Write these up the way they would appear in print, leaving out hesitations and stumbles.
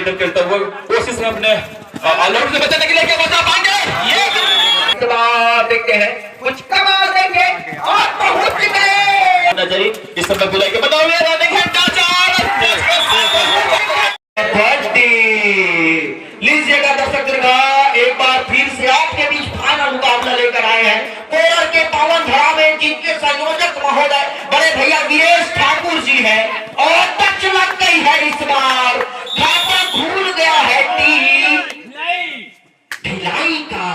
करता हुआ कोशिश में अपने आउट से बचाने के लिए क्या बचा पाएंगे ये देखते हैं कुछ कमाल देंगे और बहुत नजरी इस समय बुलाई के बताओ लीजिएगा दर्शक दीर्घा एक बार फिर से आपके बीच फाइनल मुकाबला लेकर आए हैं कोरल के पावन धरा में जिनके संयोजक महोदय बड़े भैया वीरेश ठाकुर जी हैं और टच लग गई है इस बार खाता भूल गया है टीम भिलाई का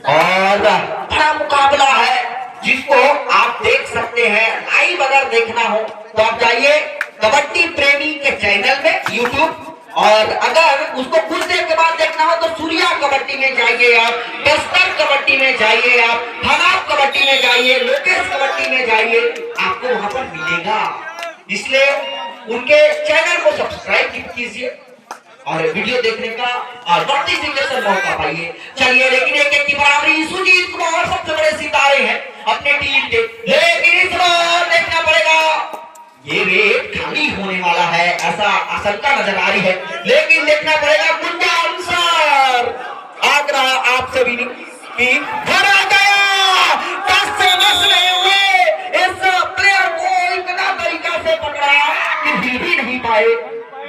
और बड़ा मुकाबला है जिसको आप देख सकते हैं लाइव अगर देखना हो तो आप जाइए कबड्डी प्रेमी के चैनल में यूट्यूब और अगर उसको कुछ देर के बाद देखना हो तो सूर्या कबड्डी में जाइए आप बस्तर कबड्डी में जाइए आप खराब कबड्डी में जाइए लोकेश कबड्डी में जाइए आपको वहां पर मिलेगा इसलिए उनके चैनल को सब्सक्राइब कीजिए और वीडियो देखने का और बढ़ती सिग्नेचर मौका पाइए चलिए लेकिन एक की बराबरी सुजीत कुमार सबसे बड़े सितारे हैं अपने टीम के लेकिन इस बार देखना पड़ेगा ये रेट खाली होने वाला है ऐसा आशंका नजर आ रही है लेकिन देखना पड़ेगा गुंजा अनुसार आग्रह आप सभी ने कि भरा गया कस से बस नहीं हुए इस प्लेयर को इतना तरीका से पकड़ा कि हिल भी नहीं पाए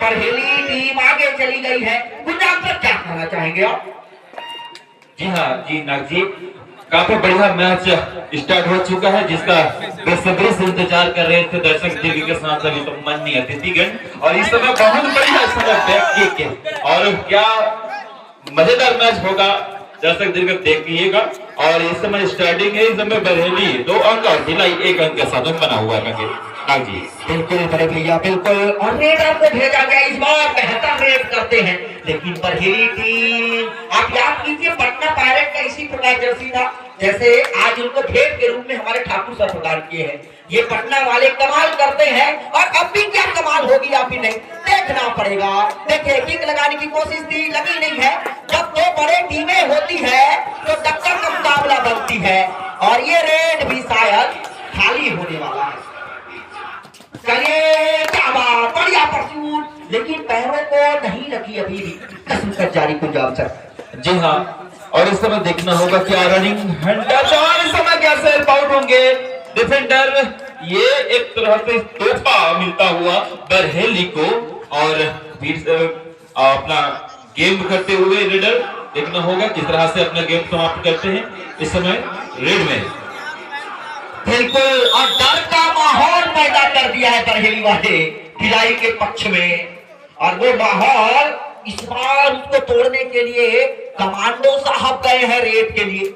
बरहेली टीम आगे चली गई है गुंजा अनुसार क्या कहना चाहेंगे आप जी हाँ जी नाग जी काफी बढ़िया मैच स्टार्ट हो चुका है जिसका बेसब्री से इंतजार कर रहे थे दर्शक दीर्घ के साथ सभी तो माननीय अतिथिगण और इस समय बहुत बढ़िया समय बैक किक और क्या मजेदार मैच होगा दर्शक दीर्घ देखिएगा और इस समय स्टार्टिंग है इस समय बरहेली 2 अंक और भिलाई 1 अंक के साथ बना हुआ है नाग जी बिल्कुल बड़े भैया बिल्कुल और रेडर को भेजा गया इस बार बेहतर रेड करते हैं लेकिन बरहेली टीम आप याद कीजिए पटना पायरेट का इसी प्रकार जर्सी था जैसे आज उनको भेंट के रूप में हमारे ठाकुर सर प्रदान किए हैं ये पटना वाले कमाल करते हैं और अब भी क्या कमाल होगी आप ही नहीं देखना पड़ेगा देखिए किक लगाने की कोशिश थी लगी नहीं है जब 2 बड़े टीमें होती है तो टक्कर का मुकाबला बनती है और ये रेड भी शायद खाली होने वाला है चलिए क्या बात बढ़िया परसूट लेकिन पैरों को नहीं लगी अभी भी कसम जारी पंजाब सर जी हाँ और इस समय देखना होगा क्या रनिंग इस समय क्या सेल्फ आउट होंगे डिफेंडर ये एक तरह से तोहफा मिलता हुआ बरहेली को और फिर अपना गेम करते हुए रेडर देखना होगा किस तरह से अपना गेम समाप्त करते हैं इस समय रेड में बिल्कुल और डर का माहौल पैदा कर दिया है बरहेली वाले भिलाई के पक्ष में और वो माहौल इस बार उसको तोड़ने के लिए कमांडो साहब गए हैं रेड के लिए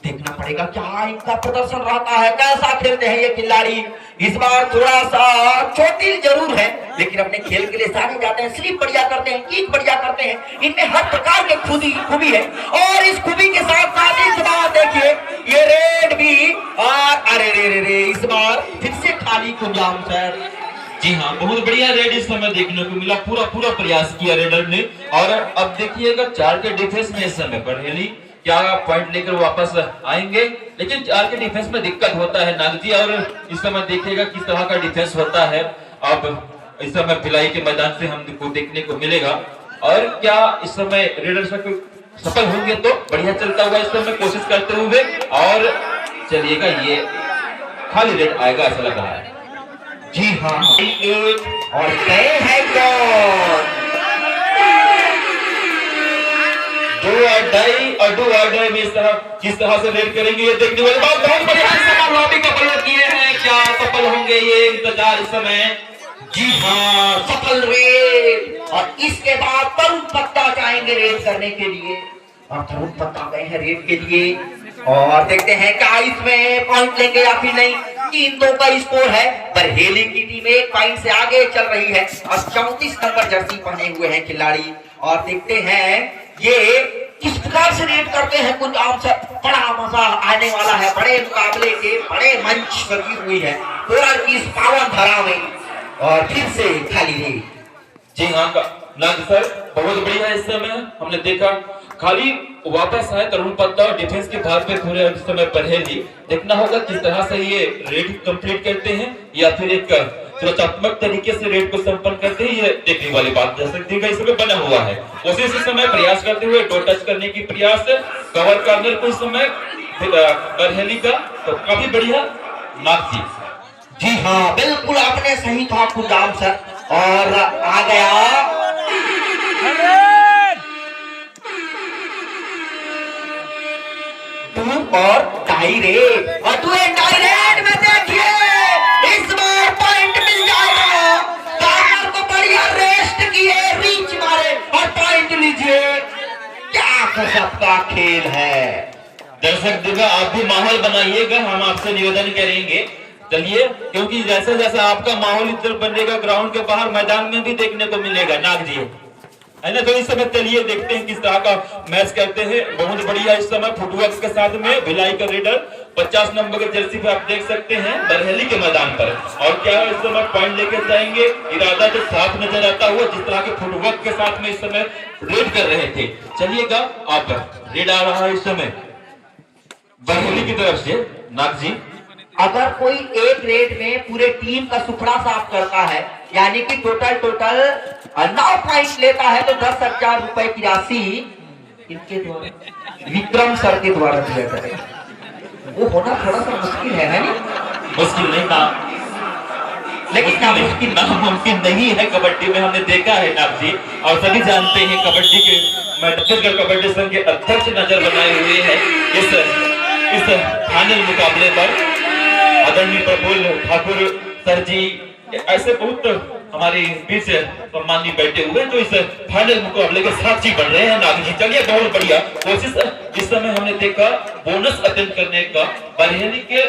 देखना पड़ेगा क्या इनका प्रदर्शन रहता है कैसा खेलते हैं ये खिलाड़ी इस बार थोड़ा सा चोटिल जरूर है लेकिन अपने खेल के लिए सारे जाते हैं स्लिप बढ़िया करते हैं किक बढ़िया करते हैं इनमें हर प्रकार की खूबी है और इस खूबी के साथ साथ इस बार देखिए ये रेड भी और अरे रे इस बार फिर से खाली कुंजाम सर जी हाँ बहुत बढ़िया रेड इस समय देखने को मिला पूरा प्रयास किया रेडर ने और अब देखिएगा 4 के डिफेंस में इस समय बरहेली क्या पॉइंट लेकर वापस आएंगे लेकिन 4 के डिफेंस में दिक्कत होता है नाग जी और इस समय देखिएगा किस तरह का डिफेंस होता है अब इस समय भिलाई के मैदान से हमको देखने को मिलेगा और क्या इस समय रेडर सफल होंगे तो बढ़िया चलता हुआ इस समय कोशिश करते हुए और चलिएगा ये खाली रेड आएगा ऐसा लग रहा है जी हाँ और गए हैं डू और डाई में इस तरह किस तरह से रेड करेंगे ये देखने वाली बात बहुत बढ़िया सफल लॉबी का प्रयोग किए हैं क्या सफल होंगे ये इंतजार इस समय जी हाँ सफल रेड और इसके बाद तरुण पत्ता जाएंगे रेड करने के लिए और तरुण पत्ता गए हैं रेड के लिए और देखते हैं क्या इसमें पॉइंट लेंगे या फिर नहीं 3-2 का स्कोर है बरहेली की टीम 1 पॉइंट से आगे चल रही है और 34 नंबर जर्सी पहने हुए हैं खिलाड़ी और देखते हैं ये किस प्रकार से रेड करते हैं कुछ आपसे बड़ा मजा आने वाला है बड़े मुकाबले के बड़े मंच लगी हुई है कोरल की इस पावन धरा में और फिर से खाली रेड जी हाँ नाग सर बहुत बढ़िया इस समय हमने देखा खाली वापस आए तरुण पत्ता और डिफेंस के भाग पे पूरे इस समय परहेली। देखना होगा किस तरह से ये रेड कंप्लीट करते हैं या फिर एक सुरक्षात्मक तरीके से रेड को संपन्न करते हैं, ये देखने वाली बात जा सकती है। इस समय बना हुआ है, कोशिश इस समय प्रयास करते हुए डो टच करने की प्रयास, कवर कॉर्नर को इस समय बरहेली का, तो काफी बढ़िया नाथ जी। जी हाँ, बिल्कुल आपने सही कहा खुदाम सर। और आ गया और डायरेक्ट, और डायरेक्ट में देखिए इस बार पॉइंट मिल जाएगा। कॉर्नर को बढ़िया रेस्ट किए, रीच मारे और पॉइंट लीजिए। क्या गजब का खेल है। दर्शक दिव्या, आप भी माहौल बनाइएगा, हम आपसे निवेदन करेंगे। चलिए, क्योंकि जैसे जैसे आपका माहौल इधर बनेगा ग्राउंड के बाहर मैदान में भी देखने को मिलेगा नाग जी, है ना। तो इस समय चलिए देखते हैं किस तरह का मैच करते हैं। बहुत बढ़िया इस समय फुटवर्क के साथ में भिलाई का रेडर 50 नंबर के जर्सी पे आप देख सकते हैं बरहेली के मैदान पर। और क्या है, इस समय पॉइंट लेकर जाएंगे, इरादा तो साफ नजर आता हुआ जिस तरह के फुटवर्क के साथ में इस समय रेड कर रहे थे। चलिएगा, आप रेड आ रहा है इस समय बरहेली की तरफ से नाग जी। अगर कोई एक रेड में पूरे टीम का सुपड़ा साफ करता है, यानी कि टोटल 9 पॉइंट लेता है, तो 10,000 रुपए की राशि इनके द्वारा विक्रम सर के द्वारा दिया जाएगा। वो होना थोड़ा सा मुश्किल है नहीं? मुश्किल नहीं था, लेकिन नामुमकिन नहीं है। कबड्डी में हमने देखा है नाग जी, और सभी जानते हैं कबड्डी के छत्तीसगढ़ कबड्डी संघ के अध्यक्ष नजर बनाए हुए हैं इस फाइनल मुकाबले पर। आदरणीय प्रफुल्ल ठाकुर सर जी ऐसे बहुत हमारे बीच सम्मानी बैठे हुए जो इस फाइनल मुकाबले के साक्षी बन रहे हैं नाग जी। चलिए, बहुत बढ़िया कोशिश इस समय हमने देखा बोनस अटेम्प्ट करने का बरहेली के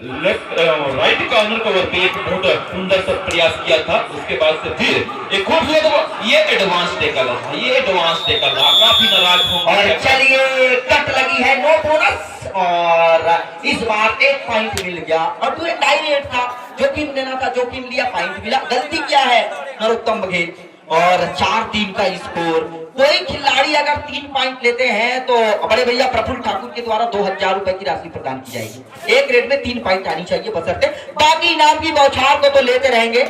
राइट कॉर्नर कवर पे एक बहुत सुंदर सा प्रयास किया था। उसके बाद से फिर एक खूबसूरत ये एडवांस टैकल रहा, ये एडवांस टैकल रहा, काफी नाराज होंगे। और चलिए, कट लगी है, नो बोनस, और इस बार 1 पॉइंट मिल गया। और पूरे डायरेक्ट था, जोखिम लेना था, जोखिम लिया, पॉइंट मिला। गलती क्या है नरोत्तम बघेल। और 4-3 का स्कोर। कोई खिलाड़ी अगर 3 पॉइंट लेते हैं तो बड़े भैया प्रफुल्ल ठाकुर के द्वारा 2,000 रुपए की राशि प्रदान की जाएगी। एक रेड में 3 पॉइंट आनी चाहिए बशर्ते, बाकी इनाम की बौछार को तो लेते रहेंगे।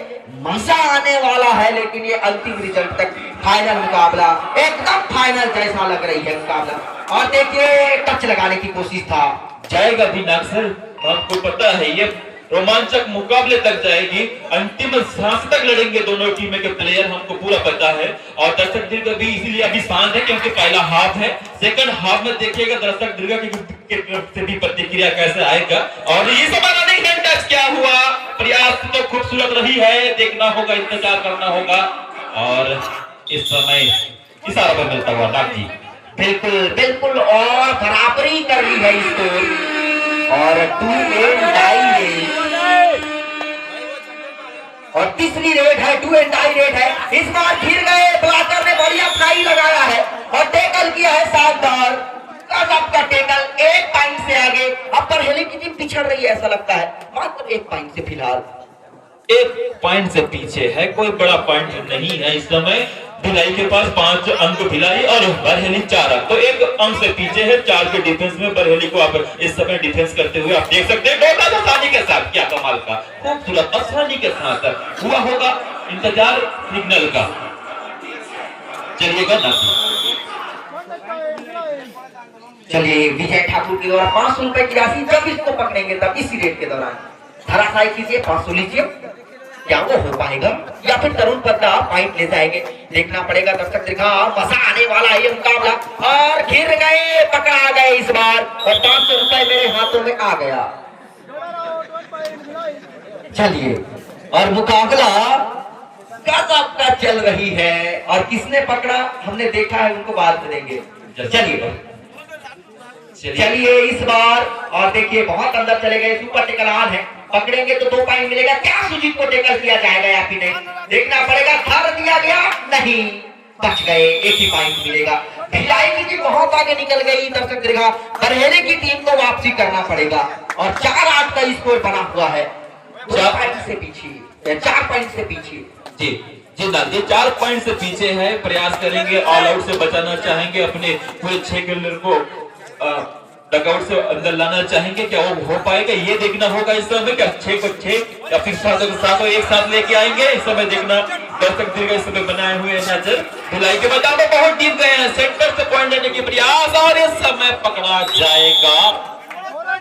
मजा आने वाला है, लेकिन ये अंतिम रिजल्ट तक फाइनल मुकाबला एकदम फाइनल जैसा लग रही है मुकाबला। और देखिए, टच लगाने की कोशिश था, जाएगा भी नाग सर, आपको पता है ये रोमांचक मुकाबले तक जाएगी, अंतिम सांस तक लड़ेंगे दोनों टीम के प्लेयर, हमको पूरा पता है। और दर्शक दीर्घ भी इसीलिए अभी शांत है क्योंकि पहला हाफ है। सेकंड हाफ में देखिएगा दर्शक दीर्घ की तरफ से भी प्रतिक्रिया कैसे आएगा। और ये सब रनिंग हैंड टच क्या हुआ, प्रयास तो खूबसूरत रही है, देखना होगा, इंतजार करना होगा। और इस समय इशारा पर मिलता हुआ नाग जी, बिल्कुल बिल्कुल, और बराबरी कर ली है इसको। और 2 एंड डाई रेड, और तीसरी रेड है, 2 एंड डाई रेड है। इस बार फिर गए, ब्लॉकर ने बढ़िया फ्लाई लगाया है और टैकल किया है शानदार। आपका टैकल 1 पॉइंट से आगे। अब बरहेली की टीम पिछड़ रही है ऐसा लगता है, मात्र 1 पॉइंट से फिलहाल 1 पॉइंट से पीछे है, कोई बड़ा पॉइंट नहीं है इस समय। भिलाई के पास 5 अंक भिलाई और बरहेली 4 अंक, तो 1 अंक से पीछे है। 4 के डिफेंस में बरहेली को आप इस समय डिफेंस करते हुए आप देख सकते हैं आसानी के साथ, क्या कमाल का खूबसूरत आसानी के साथ हुआ होगा इंतजार सिग्नल का। चलिएगा ना, चलिए विजय ठाकुर की द्वारा 500 रुपए की राशि, जब इसको पकड़ेंगे तब इसी रेट के दौरान धराशायी कीजिए, 500 लीजिए। क्या वो हो पाएगा या फिर तरुण पत्ता पॉइंट ले जाएंगे, देखना पड़ेगा। दर्शक देखा, मजा आने वाला है ये मुकाबला। और घिर गए, पकड़ा गए इस बार, और 500 रुपए मेरे हाथों में आ गया। चलिए, और मुकाबला गजब का चल रही है, और किसने पकड़ा हमने देखा है, उनको बाद में देंगे। चलिए इस बार, और देखिए बहुत अंदर चले गए, सुपर टेकल ऑन है, पकड़ेंगे तो 2 पॉइंट मिलेगा। क्या सुजीत को टेकल किया जाएगा या फिर नहीं, देखना पड़ेगा। धर दिया गया, नहीं, बच गए, 1 ही पॉइंट मिलेगा। भिलाई की टीम बहुत आगे निकल गई। दर्शक देखा, बरहेली की टीम को वापसी करना पड़ेगा, और 4-8 का स्कोर बना हुआ है, 4 पॉइंट से पीछे, 4 पॉइंट से पीछे। जी जी ये 4 पॉइंट से पीछे है, प्रयास करेंगे ऑल आउट से बचाना चाहेंगे, अपने पूरे 6 खेलर को डकआउट से अंदर लाना चाहेंगे। क्या वो हो पाएगा ये देखना होगा इस समय। क्या 6 को 6 या फिर 7 को 7 एक साथ लेके आएंगे, इस समय देखना। दर्शक दीर्घ इस समय बनाए हुए नजर भिलाई के मैदान में बहुत डीप गए हैं, सेंटर से पॉइंट लेने की प्रयास और इस समय पकड़ा जाएगा।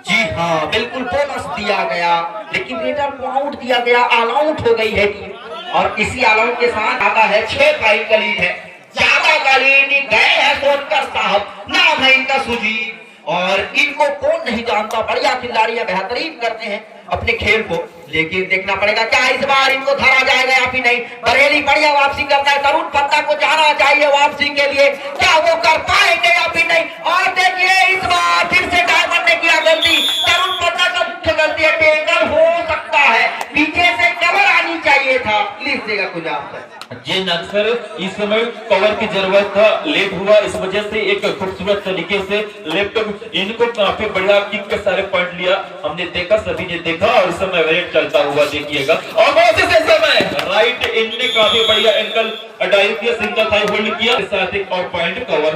जी हाँ, बिल्कुल बोनस दिया गया, लेकिन रेडर को आउट दिया गया, ऑल आउट हो गई है टीम। और इसी ऑल आउट के साथ आता है 6 पॉइंट का लीड है। ज्यादा का लीड गए हैं सोनकर साहब, नाम है इनका सुजीत। और इनको कौन नहीं जानता, बढ़िया खिलाड़ी है, बेहतरीन करते हैं अपने खेल को। लेकिन देखना पड़ेगा क्या इस बार इनको धरा जाएगा या फिर नहीं। बरेली बढ़िया वापसी करता है, तरुण पत्ता को जाना चाहिए वापसी के लिए, क्या वो कर पाएंगे या फिर नहीं। और देखिए इस बार फिर से डायमंड ने किया गलती, तरुण पत्ता का मुख्य गलती है, टेकल हो सकता है, पीछे से कवर आनी चाहिए था, लिख देगा कुछ आप जी नक्सर इस समय कवर की जरूरत था, लेट हुआ, इस वजह से एक खूबसूरत तरीके से लेफ्ट इनको काफी बढ़िया किक के सारे पॉइंट लिया, हमने देखा, सभी ने देखा। और इस समय वेट चलता हुआ देखिएगा, और इस समय राइट इनने काफी बढ़िया एंकल डाइव किया, सिंगल थाई होल्ड किया, साथ एक और पॉइंट कवर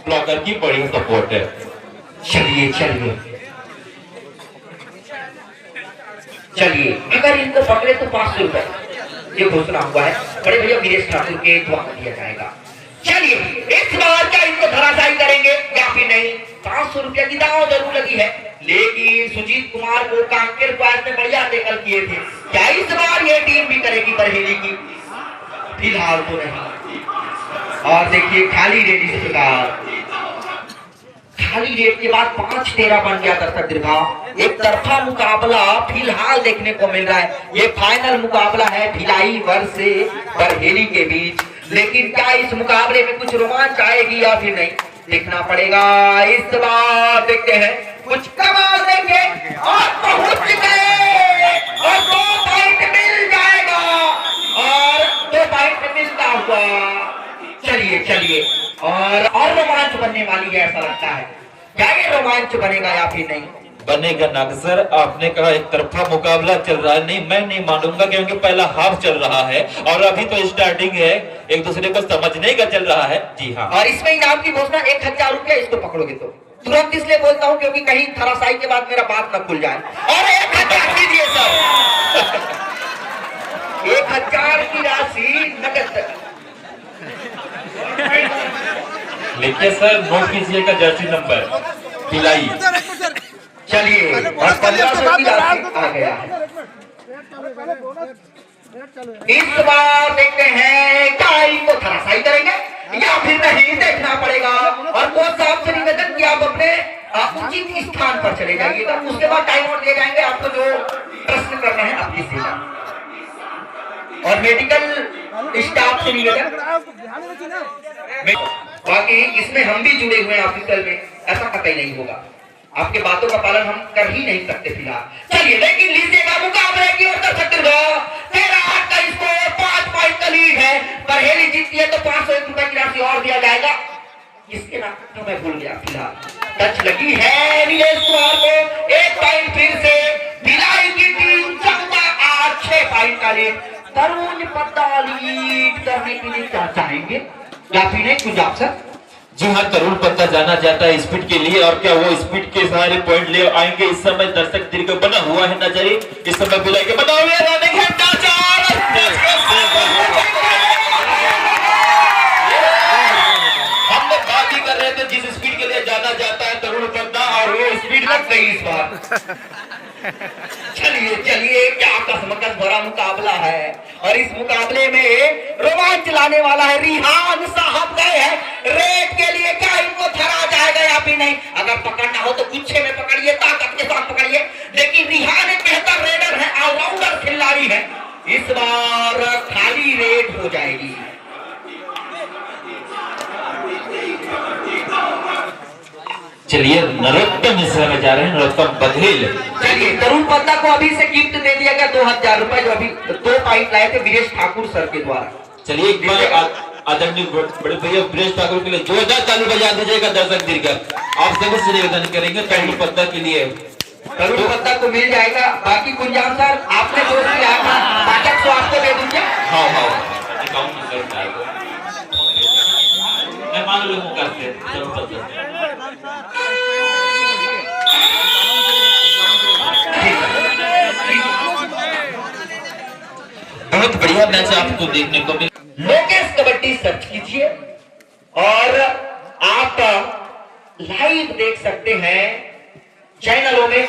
ब्लॉकर की बड़ी सपोर्ट है। चलिए अगर इनको पकड़े तो 500 रुपए ये घोषणा हुआ है, बड़े भैया वीरेश ठाकुर के द्वारा दिया जाएगा। चलिए इस बार क्या इनको धराशायी करेंगे या फिर नहीं। 500 रुपए की दाव जरूर लगी है, लेकिन सुजीत कुमार को कांकेर पास में बढ़िया टेकल किए थे। क्या इस बार ये टीम भी करेगी बरहेली की? फिलहाल तो नहीं। और देखिए खाली रेडी से खाली रेट के बाद 5-13 बन गया दर्शक दीर्घा। एक तरफा मुकाबला फिलहाल देखने को मिल रहा है। ये फाइनल मुकाबला है भिलाई वर्सेस बरहेली के बीच, लेकिन क्या इस मुकाबले में कुछ रोमांच आएगी या फिर नहीं, देखना पड़ेगा। इस बार देखते हैं कुछ कमाल देंगे और पहुंच गए और 2 पॉइंट मिल जाएगा और 2 पॉइंट मिलता हुआ। चलिए और रोमांच बनने वाली है, ऐसा लगता है। क्या ये रोमांच बनेगा या फिर नहीं बनेगा? नागसर आपने कहा एक तरफा मुकाबला चल रहा है, नहीं मैं नहीं मानूंगा, क्योंकि पहला हाफ चल रहा है और अभी तो स्टार्टिंग है, एक दूसरे को समझने का चल रहा है। जी हाँ, और इसमें इनाम की घोषणा 1000 रुपया, इसको पकड़ोगे तो तुरंत इसलिए बोलता हूँ क्योंकि कहीं धराशायी के बाद मेरा बात न खुल जाए। और 1000 दीजिए सर, 1000 की राशि नकद। लिखिए सर, नोट कीजिएगा जर्सी नंबर भिलाई। चलिए और 1500 की राशि आ गया है। इस बार देखते हैं क्या इनको धराशायी करेंगे या फिर नहीं, देखना पड़ेगा। और कोच साहब से निवेदन कि आप अपने उचित स्थान पर चले जाइएगा, उसके बाद टाइम आउट दिए जाएंगे, आपको जो प्रश्न करना है आप लीजिएगा। और मेडिकल स्टाफ से निवेदन, बाकी इसमें हम भी जुड़े हुए हैं ऑफिशियल में, ऐसा कतई नहीं होगा, आपके बातों का पालन हम कर ही नहीं सकते फिलहाल। चलिए लेकिन लीजिएगा मुकाबले की ओर दर्शक दीर्घा। 13-8 का स्कोर, 5 पॉइंट का लीड है। बरहेली जीतती है तो 501 रुपए की राशि और दिया जाएगा। इसके नाम तो मैं भूल गया फिलहाल। टच लगी है नीलेश कुमार को, 1 पॉइंट फिर से भिलाई की टीम 14-8, 6 पॉइंट का लीड। तरुण पत्ता लीड करने के लिए क्या चाहेंगे या फिर नहीं कुछ आप सर? जी हाँ, तरुण पत्ता जाना जाता है स्पीड के लिए, और क्या वो स्पीड के सारे पॉइंट ले आएंगे? इस समय दर्शक दीर्घ बना हुआ है नजरी, इस समय भिलाई के बना हुए हम लोग बात ही कर रहे थे जिस स्पीड के लिए जाना जाता है तरुण पत्ता, और वो स्पीड लग गई इस बार। चलिए क्या कसमकस भरा मुकाबला है और इस मुकाबले में रोमांच लाने वाला है। रिहान साहब गए हैं रेड के लिए, क्या इनको धरा जाएगा या फिर नहीं? अगर पकड़ना हो तो गुच्छे में पकड़िए, ताकत के साथ पकड़िए, लेकिन रिहान एक बेहतर रेडर है, ऑलराउंडर खिलाड़ी है। इस बार खाली रेड हो जाएगी। चलिए नरोत्तम इस समय जा रहे हैं, नरोत्तम बघेल। चलिए तरुण पत्ता को अभी से गिफ्ट दे दिया गया 2000 रुपए, जो अभी 2 पॉइंट लाए थे वीरेश ठाकुर सर के द्वारा। चलिए एक बार आदरणीय बड़े भैया वीरेश ठाकुर के लिए जोरदार ताली बजा दीजिएगा दर्शक दीर्घ। आप सभी से निवेदन करेंगे तरुण पत्ता के लिए, तरुण पत्ता को मिल जाएगा। बाकी गुंजान सर आपने जो किया था 500 आपको दे दूंगा। हाँ मालूम होगा से बहुत बढ़िया मैच आपको देखने को मिला। लोकेश कबड्डी सर्च कीजिए और आप लाइव देख सकते हैं चैनलों में।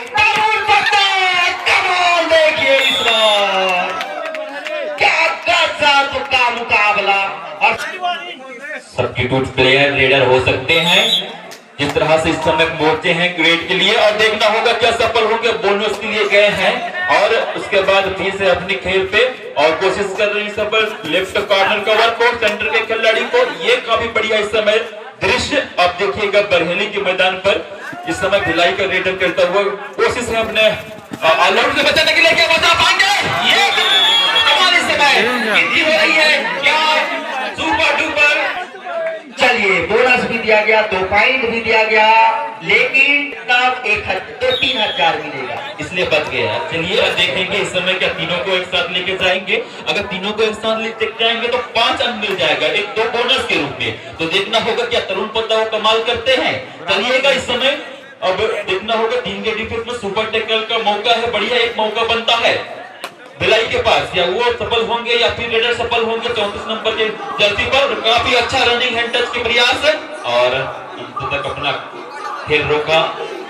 कमाल देखिए इस बार क्या गजब का मुकाबला। और सब्स्टिट्यूट प्लेयर रेडर हो सकते हैं जिस तरह से इस समय पहुंचे हैं ग्रेड के लिए, और देखना होगा क्या सफल होंगे। बोनस के लिए गए हैं और उसके बाद फिर से अपने खेल पे और कोशिश कर रहे हैं सफल। लेफ्ट कॉर्नर कवर को सेंटर के खिलाड़ी को, ये काफी बढ़िया इस समय दृश्य आप देखिएगा बरहेली के मैदान पर। इस समय भिलाई का रेडर करता हुआ कोशिश है अपने ऑल आउट से बचाने के लिए, क्या बचा पाएंगे? ये कमाल इस समय गिनती हो रही है क्या सुपर डुपर। चलिए बोनस भी दिया गया, 2 पॉइंट भी दिया गया, लेकिन नाम 3,000 मिलेगा इसलिए बच गया। चलिए अब देखेंगे इस समय क्या तीनों को एक साथ लेके जाएंगे। अगर तीनों को एक साथ लेके जाएंगे तो 5 अंक मिल जाएगा, एक 2 बोनस के रूप में। तो देखना होगा क्या तरुण पद्दा कमाल करते हैं। चलिएगा इस समय अब देखना होगा 3 के डिफेंस में सुपर टैकल का मौका है, बढ़िया एक मौका बनता है भिलाई के पास। या वो सफल होंगे या फिर रेडर सफल होंगे 34 नंबर के जर्सी पर। काफी अच्छा रनिंग हैंड टच के प्रयास और तक अपना खेल रोका,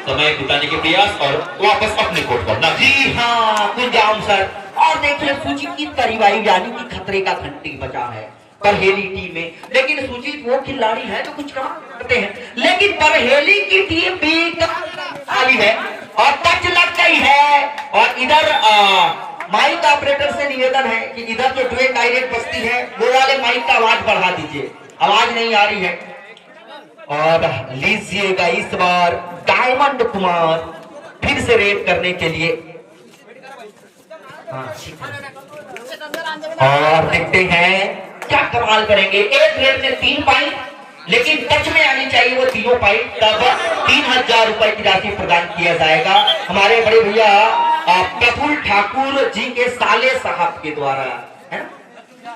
समय बिताने के प्रयास और वापस अपने कोर्ट पर ना। जी हाँ कुलजाम सर। और देखिए सुजीत की तरीवाई यानी कि खतरे का घंटी बजा है बरहेली टीम में। लेकिन सुजीत वो खिलाड़ी है जो कुछ काम करते हैं, लेकिन बरहेली की टीम भी खाली है और टच लग गई है। और इधर माइक ऑपरेटर से निवेदन है कि इधर जो डुएट डायरेक्ट बजती है वो वाले माइक का आवाज बढ़ा दीजिए, आवाज नहीं आ रही है। और लीजिएगा इस बार डायमंड कुमार फिर से रेड करने के लिए। और देखते हैं क्या कमाल करेंगे। एक रेड में 3 पॉइंट, लेकिन टच में आनी चाहिए वो तीनों पॉइंट, तब 3,000 रुपए की राशि प्रदान किया जाएगा हमारे बड़े भैया प्रफुल्ल ठाकुर जी के साले साहब के द्वारा, है ना।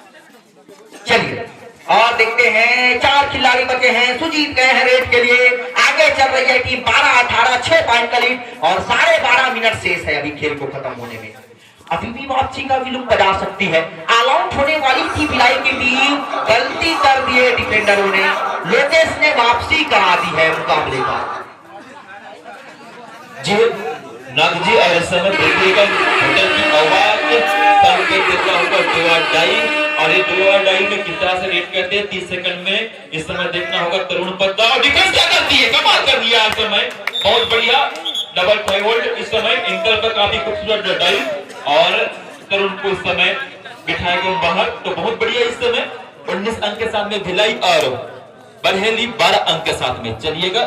चलिए और देखते हैं 4 खिलाड़ी बचे हैं। सुजीत गए हैं रेड के लिए। आगे चल रही है टीम 12-18, 6 पॉइंट का लीड और 12.5 मिनट शेष है अभी खेल को खत्म होने में। अभी भी वापसी का विलंब बजा सकती है। ऑल आउट होने वाली थी भिलाई की टीम, गलती कर दिए डिफेंडरों ने। लोकेश ने वापसी करा दी है मुकाबले का। जी नागजी और इस समय देखिएगा होटल की आवाज संकेत देता हुआ डुआडाई, और ये डुआडाई में किस तरह से रेड करते हैं 30 सेकंड में। इस समय देखना होगा तरुण पद्दा और डिफेंस क्या करती है, कमाल कर दिया इस समय, बहुत बढ़िया डबल फॉरवर्ड। इस समय एंकल पर काफी खूबसूरत डटाई और तरुण को इस समय बिठाया गया बाहर। तो बहुत बढ़िया इस समय 19 अंक के साथ में भिलाई और बरहेली 12 अंक के साथ में। चलिएगा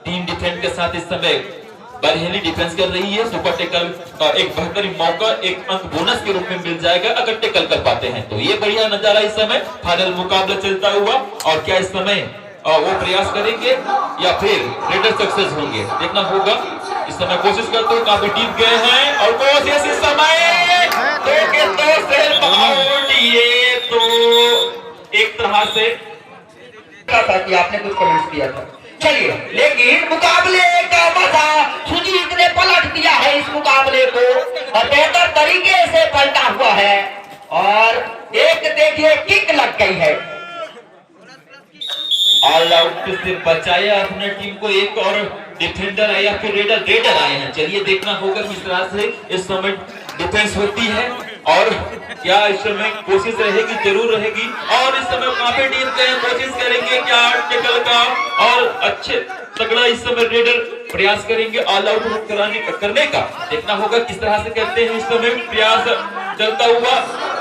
टीम डिफेंस के साथ इस समय बरहेली डिफेंस कर रही है। सुपर टेकल का एक बेहतरीन मौका, 1 अंक बोनस के रूप में मिल जाएगा अगर टेकल कर पाते हैं तो। ये बढ़िया नजारा इस समय फाइनल मुकाबला चलता हुआ। और क्या इस समय वो प्रयास करेंगे या फिर रेडर सक्सेस होंगे, देखना होगा। इस समय कोशिश करते हुए काफी डीप गए हैं और कोशिश इस समय ये तो एक तरह से था कि आपने कुछ कमेंट्स किया था। चलिए लेकिन मुकाबले का मजा सुजीत ने पलट दिया है इस मुकाबले को और बेहतर तरीके से पलटा हुआ है। और एक देखिए किक लग गई है, ऑल आउट से बचाया अपने टीम को। एक और डिफेंडर है या फिर रेडर आए हैं। चलिए देखना होगा किस तरह से इस समय डिफेंस होती है और क्या इस समय कोशिश रहेगी, जरूर रहेगी। और इस समय काफी टीम कोशिश करेंगे क्या टेकल का और अच्छे तगड़ा इस समय रेडर प्रयास करेंगे ऑल आउट करने का। देखना होगा किस तरह से करते हैं इस समय प्रयास चलता हुआ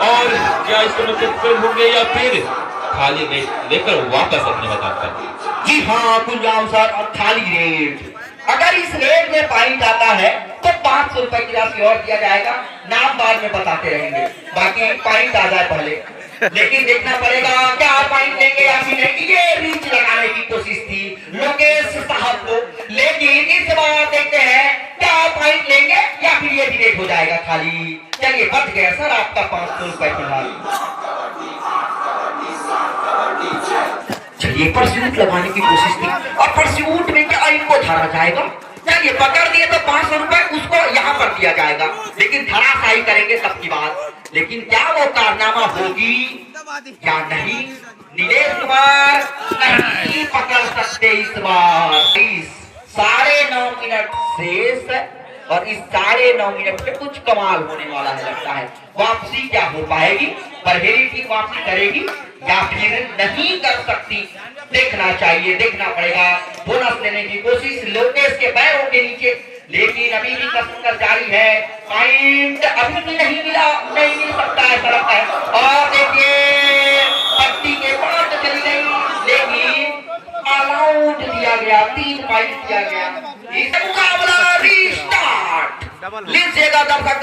और क्या इस समय सफल होंगे या फिर खाली रेड लेकर वापस अपने मैदान पर। जी हाँ कुलजाम सर, और खाली रेड। अगर इस रेड में पॉइंट आता है तो 500 रुपए की राशि और दिया जाएगा। नाम बाद में बताते रहेंगे, बाकी पॉइंट आ जाए पहले। लेकिन देखना पड़ेगा क्या पॉइंट लेंगे या फिर नहीं। ये रीच लगाने की कोशिश थी लोकेश साहब को, लेकिन इस बार देखते हैं क्या पॉइंट लेंगे या फिर ये डिलेट हो जाएगा खाली। चलिए बच गया सर आपका 500 रुपए फिलहाल। चलिए ये परस्यूट लगाने की कोशिश की और परस्यूट में क्या इनको धरा जाएगा। चलिए पकड़ दिए तो 500 रुपए उसको यहाँ पर दिया जाएगा, लेकिन धराशायी करेंगे तब की बात। लेकिन क्या वो कारनामा होगी या नहीं, नीलेश कुमार नहीं पकड़ सकते इस बार। 9.5 मिनट शेष और इस 9.5 मिनट में कुछ कमाल होने वाला है लगता है। वापसी क्या हो पाएगी, बरहेली टीम वापसी करेगी या फिर नहीं कर सकती, देखना चाहिए, देखना पड़ेगा। बोनस लेने की कोशिश लोकेश के पैरों के नीचे, लेकिन अभी भी कसरत जारी है। पॉइंट अभी भी नहीं मिला, नहीं मिल सकता है ऐसा लगता है। और देखिए पट्टी के पार तो चली गई, लेकिन ऑल आउट दिया गया, 3 पॉइंट दिया गया। इस मुकाबला रीस्टार्ट लीजिएगा दर्शक,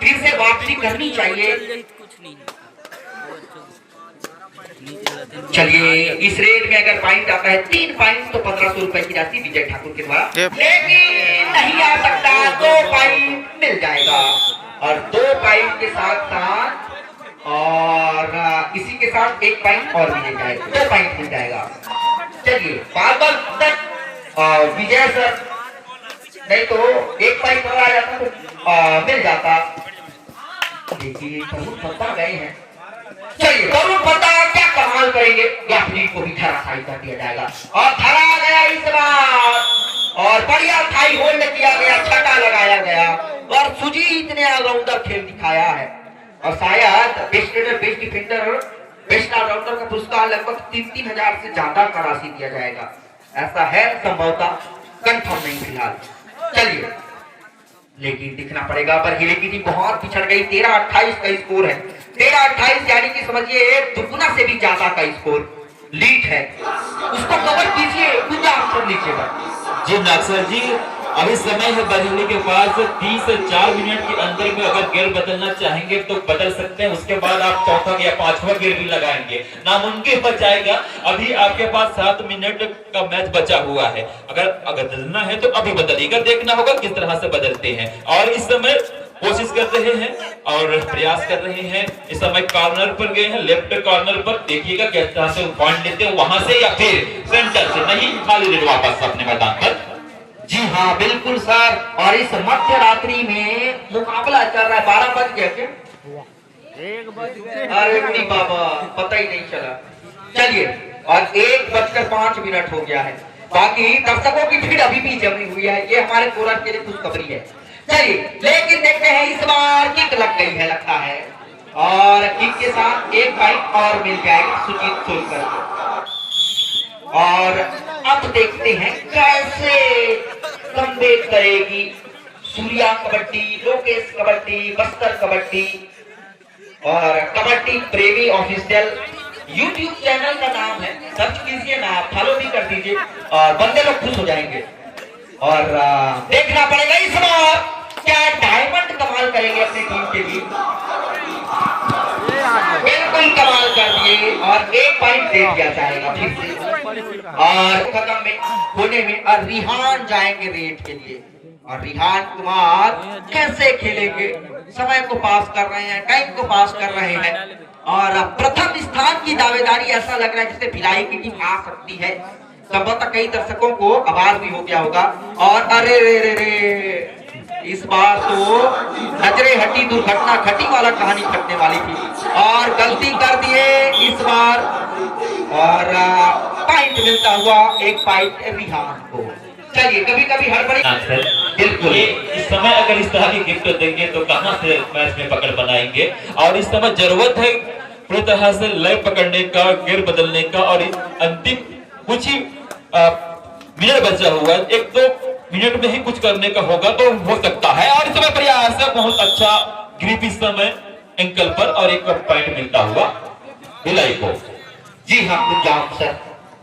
फिर से वापसी करनी चाहिए। चलिए इस रेट में अगर पॉइंट आता है 3 पॉइंट तो 1500 रुपए की राशि विजय ठाकुर के द्वारा, लेकिन नहीं आ सकता, 2 पॉइंट मिल जाएगा और 2 पॉइंट के साथ साथ और इसी के साथ 1 पॉइंट और मिल जाएगा, 2 पॉइंट मिल जाएगा। चलिए बार-बार तक विजय सर, नहीं तो 1 पॉइंट और आ जाता तो मिल जाता, देखिए बहुत पता गए हैं। चलिए जरूर पता क्या कमाल करेंगे, यात्री को भी धराशायी कर दिया जाएगा और धरा गया इस बार और बढ़िया थाई होल्ड किया गया, छक्का लगाया गया और सुजीत ने ऑलराउंडर खेल दिखाया है और शायद best raider, best defender, best allrounder का पुरस्कार लगभग 3-3 हजार से ज्यादा का राशि दिया जाएगा, ऐसा है संभवतः, कंफर्म नहीं फिलहाल। चलिए लेकिन दिखना पड़ेगा, पर हिले की टीम बहुत पिछड़ गई, 13-28 का स्कोर है, 13-28 यानी कि समझिए दुगुना से भी ज्यादा का स्कोर लीड है। उसको कवर कीजिए, कुछ आंसर लीजिएगा। जी नागसर जी, अभी समय है बरहेली के पास 30 से 4 मिनट के अंदर में अगर गियर बदलना चाहेंगे तो बदल सकते हैं, उसके बाद आप चौथा या 5वां गियर भी लगाएंगे, नामुमकिन हो जाएगा। अभी आपके पास 7 मिनट का मैच बचा हुआ है, अगर बदलना है तो अभी बदलिएगा, देखना होगा किस तरह से बदलते हैं। और इस समय कोशिश कर रहे हैं और प्रयास कर रहे हैं, इस समय कॉर्नर पर गए हैं, लेफ्ट कॉर्नर पर, देखिएगा किस तरह से पॉइंट लेते हैं वहां से या फिर सेंटर से, नहीं खाली रेड वापस अपने मैदान पर। जी हाँ बिल्कुल सर, और इस मध्य रात्रि में मुकाबला चल रहा है, 12 बज गया क्या? 1 बज गया, अरे बाबा पता ही नहीं चला। चलिए और 1:05 हो गया है, बाकी दर्शकों की भीड़ अभी भी जमी हुई है, ये हमारे कोरट के लिए खुशखबरी है। चलिए लेकिन देखते हैं, इस बार किक लग गई है लगता है और किक के साथ 1 पॉइंट और मिल जाएगा सुजीत सोलकर को। और अब देखते हैं कैसे कमबैक करेगी सूर्या कबड्डी, लोकेश कबड्डी, बस्तर कबड्डी और कबड्डी प्रेमी ऑफिशियल यूट्यूब चैनल का नाम है, सर्च कीजिए ना, फॉलो भी कर दीजिए और बंदे लोग खुश हो जाएंगे। और देखना पड़ेगा इस बार क्या डायमंड कमाल करेंगे अपनी टीम के लिए, बिल्कुल कमाल कर दिए और 1 पॉइंट दे दिया जाएगा फिर से। और खत्म में होने में और रिहान जाएंगे रेड के लिए, और रिहान कुमार कैसे खेलेंगे, समय को पास कर रहे हैं, टाइम को पास कर रहे हैं और प्रथम स्थान की दावेदारी ऐसा लग रहा है जिससे भिलाई की टीम आ सकती है। संभवतः कई दर्शकों को आवाज भी हो गया होगा और अरे रे रे रे, इस बार तो नजरे हटी दुर्घटना घटी वाला कहानी घटने वाली थी और गलती कर दिए इस बार और पॉइंट मिलता हुआ 1 पॉइंट रिहान को। चलिए कभी कभी हड़बड़ी, बिल्कुल इस समय अगर इस तरह की गिफ्ट देंगे तो कहां से मैच में पकड़ बनाएंगे, और इस समय जरूरत है पूरी तरह से लय पकड़ने का, गियर बदलने का, और अंतिम कुछ ही मिनट बचा हुआ है, 1-2 मिनट में ही कुछ करने का होगा तो हो सकता है। और इस समय प्रयास है, बहुत अच्छा ग्रिप इस समय एंकल पर और 1 पॉइंट मिलता हुआ भिलाई को। जी हाँ गुजाम सर,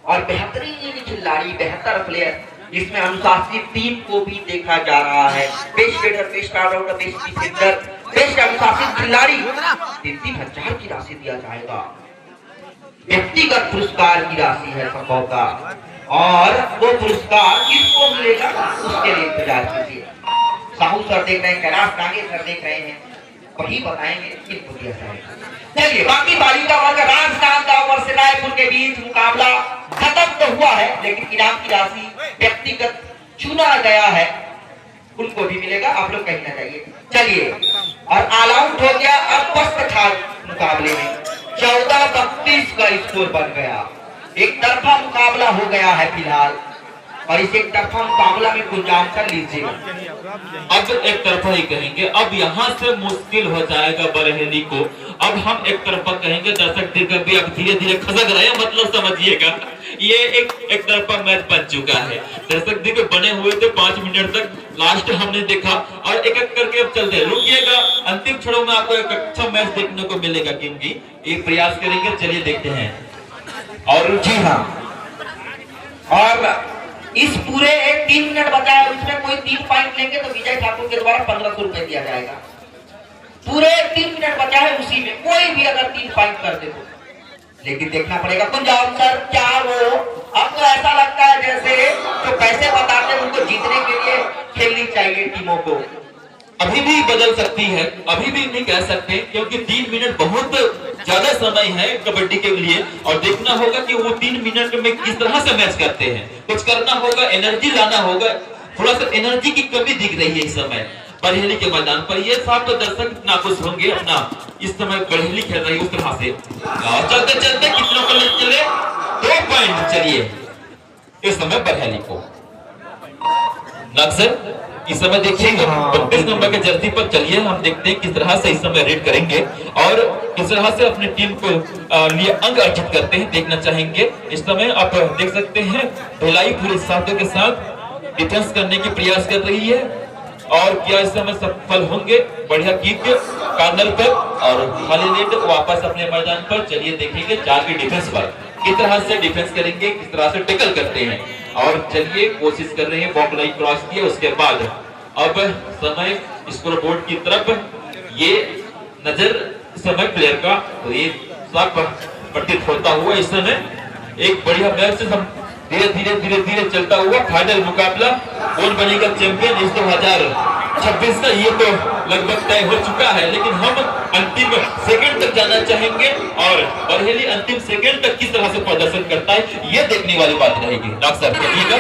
और बेहतरीन खिलाड़ी, बेहतर प्लेयर, इसमें अनुशासित टीम को भी देखा जा रहा है, best raider, best allrounder, best defender, best अनुशासित खिलाड़ी 3-3 हजार की राशि दिया जाएगा, व्यक्तिगत पुरस्कार की राशि है सबों का, और वो पुरस्कार किसको मिलेगा उसके लिए इंतजार कीजिए। साहू सर देख रहे हैं, कैलाश नागे सर देख रहे हैं, वही बताएंगे किनको दिया जाएगा। चलिए बाकी बालिका वर्ग राजनांदगांव और रायपुर के बीच मुकाबला खत्म तो हुआ है, लेकिन इनाम की राशि व्यक्तिगत चुना गया है उनको भी मिलेगा, आप लोग कहीं ना जाइए। चलिए, और ऑल आउट हो गया। अब फर्स्ट था मुकाबले में 14-32 का स्कोर बन गया। एक तरफा मुकाबला हो गया है फिलहाल, और इस एक तरफा मुकाबला में कुछ जानकर लीजिएगा। अब एक तरफा ही कहेंगे, अब यहाँ से मुश्किल हो जाएगा बरहेली को। अब हम एक तरफा कहेंगे, दर्शक दिग्गज भी अब धीरे धीरे खसक रहे हैं, मतलब समझिएगा ये एक तरफा मैच बन चुका है। दर्शक दिग्गज बने हुए थे 5 मिनट तक, लास्ट हमने देखा, और एक एक करके अब चलते हैं। रुकिएगा, अंतिम क्षणों में आपको एक अच्छा मैच देखने को मिलेगा, क्योंकि एक प्रयास करेंगे। चलिए देखते हैं। और जी हाँ, और इस पूरे 3 मिनट बचा है, उसमें कोई 3 पॉइंट लेंगे तो विजय ठाकुर के द्वारा 1500 रुपए दिया जाएगा। पूरे 3 मिनट बचा है, उसी में कोई भी अगर 3 पॉइंट कर दे तो, लेकिन देखना पड़ेगा कुंजाम सर क्या वो। अब तो ऐसा लगता है जैसे जो पैसे बताते हैं उनको जीतने के लिए खेलनी चाहिए टीमों को। अभी भी बदल सकती है, अभी भी नहीं कह सकते, क्योंकि 3 मिनट बहुत ज्यादा समय है कबड्डी के लिए, और देखना होगा कि वो 3 मिनट में किस तरह से मैच करते हैं। कुछ करना होगा, एनर्जी लाना होगा। थोड़ा सा एनर्जी की कमी दिख रही है इस समय बरहेली के मैदान पर। ये साफ तो दर्शक नाखुश होंगे अपना, इस समय बरहेली खेल रही है उस तरह से। चलते चलते कितनों को चले 2 पॉइंट। चलिए इस समय बरहेली को नक्सर इस समय देखिएगा 32 नंबर के जर्सी पर। चलिए हम देखते हैं किस तरह से इस समय रेड करेंगे और किस तरह से अपनी टीम को लिए अंक अर्जित करते हैं, देखना चाहेंगे। इस समय आप देख सकते हैं भिलाई पूरे साथियों के साथ डिफेंस करने की प्रयास कर रही है, और क्या इस समय सफल होंगे। बढ़िया किक कार्नर पर और खाली नेट वापस अपने मैदान पर। चलिए देखेंगे जाके डिफेंस पर किस तरह से डिफेंस करेंगे, किस तरह से टैकल करते हैं। और चलिए कोशिश कर रहे हैं, बॉल लाइन क्रॉस किया, उसके बाद अब समय स्कोर बोर्ड की तरफ ये नजर समय प्लेयर का, तो ये सब प्रतीत होता हुआ इस समय एक बढ़िया मैच हम धीरे धीरे धीरे धीरे चलता हुआ। फाइनल मुकाबला कौन बनेगा चैंपियन इस 2026 का, ये तो लगभग तय हो चुका है, लेकिन हम अंतिम सेकंड तक जाना चाहेंगे, और बरहेली अंतिम सेकंड तक किस तरह से प्रदर्शन करता है ये देखने वाली बात रहेगी। डॉक्टर साहब चलिएगा।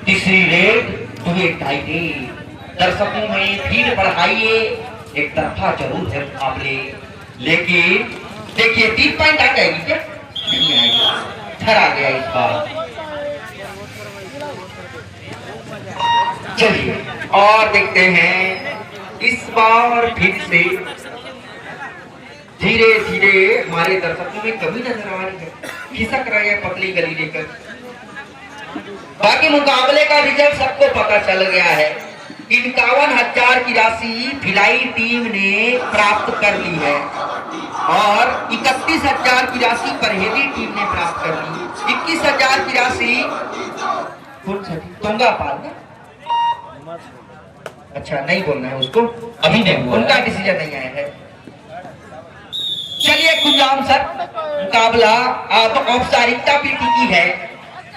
तीसरी रेड दर्शकों में भीड़ बढ़ाइए। एक तरफा जरूर है मुकाबले, लेकिन देखिए 3 पॉइंट आ जाएगी क्या? नहीं आएगी, आ गया इस बार। चलिए और देखते हैं इस बार फिर से धीरे धीरे हमारे दर्शकों में कमी नजर आ रही है, खिसक रहे हैं पतली गली लेकर। बाकी मुकाबले का रिजल्ट सबको पता चल गया है। 51,000 की राशि भिलाई टीम ने प्राप्त कर ली है, और 31,000 की राशि बरहेली टीम ने प्राप्त कर ली। 21,000 की राशि तोंगा पाल, अच्छा नहीं बोलना है उसको, अभी नहीं, उनका डिसीजन नहीं आया है। चलिए कुंजाम सर, मुकाबला अब औपचारिकता भी टिकी है,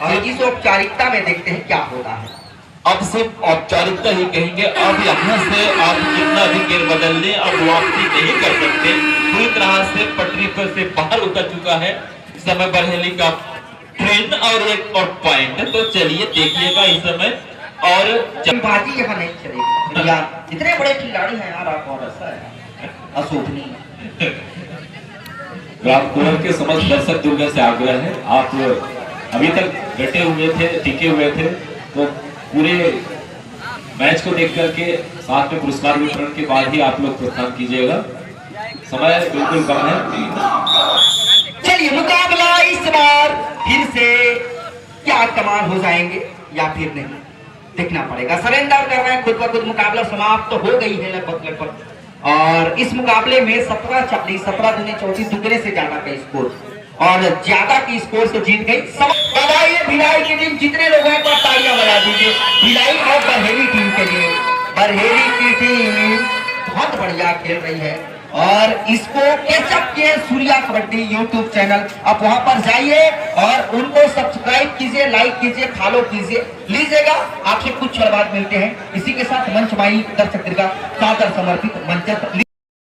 और इस औपचारिकता में देखते हैं क्या हो रहा है। अब सिर्फ औपचारिकता ही कहेंगे। अब यहाँ से आप कितना भी गेर बदल लें, अब वापसी नहीं कर सकते। पूरी तरह से पटरी पर से बाहर उतर चुका है इस समय बरहेली का ट्रेन, और एक और पॉइंट। तो चलिए देखिएगा इस समय, और बाजी यहाँ नहीं चलेगी यार, इतने बड़े खिलाड़ी हैं यार आप, और ऐसा है अशोभनीय। रामकुमार के समस्त दर्शक दुर्गा से आग्रह है, आप अभी तक डटे हुए थे, टिके हुए थे, तो पूरे मैच को देख करके साथ में पुरस्कार वितरण के बाद ही आप लोग प्रस्थान कीजिएगा। समय बिल्कुल कम है। चलिए मुकाबला इस बार फिर से क्या कमाल हो जाएंगे या फिर नहीं, देखना पड़ेगा। सरेंडर कर रहे हैं खुद ब खुद। मुकाबला समाप्त तो हो गई है लगभग, और इस मुकाबले में 17-40, 17 दूने 34 दुगने से ज्यादा का स्कोर, और ज्यादा की स्कोर से जीत गई। बधाई भिलाई की टीम, जितने लोग हैं पर तालियां बजा दीजिए भिलाई और बरहेली टीम के लिए। बरहेली की टीम बहुत बढ़िया खेल रही है, और इसको केचप के सूर्या कबड्डी यूट्यूब चैनल, आप वहां पर जाइए और उनको सब्सक्राइब कीजिए, लाइक कीजिए, फॉलो कीजिए, लीजिएगा। आपसे कुछ क्षण बाद मिलते हैं। इसी के साथ मंच माई दर्शक का सादर समर्पित मंच